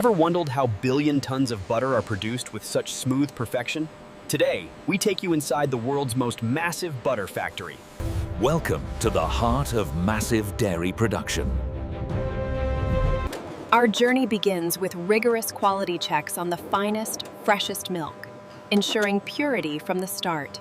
Ever wondered how billion tons of butter are produced with such smooth perfection? Today, we take you inside the world's most massive butter factory. Welcome to the heart of massive dairy production. Our journey begins with rigorous quality checks on the finest, freshest milk, ensuring purity from the start.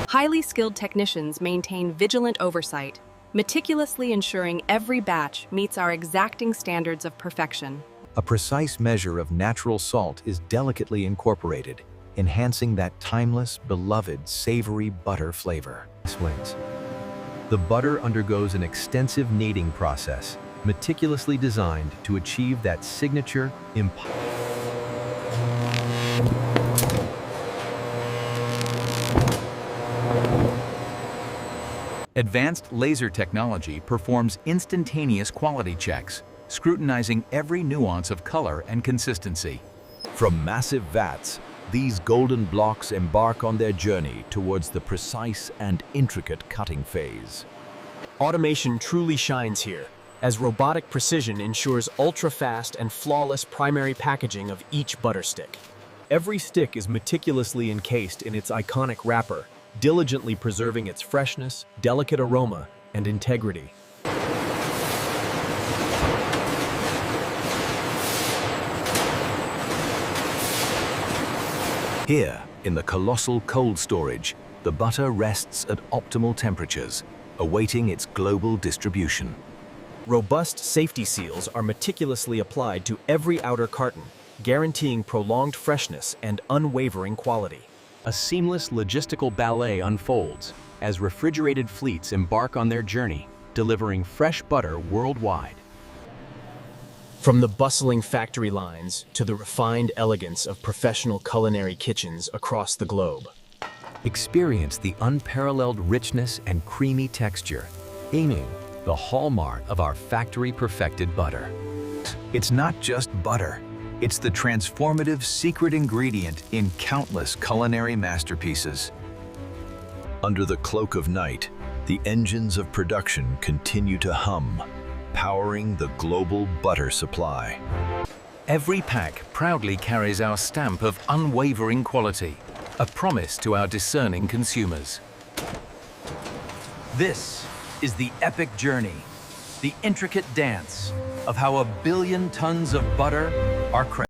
Highly skilled technicians maintain vigilant oversight, meticulously ensuring every batch meets our exacting standards of perfection. A precise measure of natural salt is delicately incorporated, enhancing that timeless, beloved, savory butter flavor. The butter undergoes an extensive kneading process, meticulously designed to achieve that signature, Advanced laser technology performs instantaneous quality checks, scrutinizing every nuance of color and consistency. From massive vats, these golden blocks embark on their journey towards the precise and intricate cutting phase. Automation truly shines here, as robotic precision ensures ultra-fast and flawless primary packaging of each butter stick. Every stick is meticulously encased in its iconic wrapper, diligently preserving its freshness, delicate aroma, and integrity. Here, in the colossal cold storage, the butter rests at optimal temperatures, awaiting its global distribution. Robust safety seals are meticulously applied to every outer carton, guaranteeing prolonged freshness and unwavering quality. A seamless logistical ballet unfolds as refrigerated fleets embark on their journey, delivering fresh butter worldwide. From the bustling factory lines to the refined elegance of professional culinary kitchens across the globe. Experience the unparalleled richness and creamy texture, aiming the hallmark of our factory-perfected butter. It's not just butter. It's the transformative secret ingredient in countless culinary masterpieces. Under the cloak of night, the engines of production continue to hum, powering the global butter supply. Every pack proudly carries our stamp of unwavering quality, a promise to our discerning consumers. This is the epic journey, the intricate dance of how 1 billion tons of butter are crafted.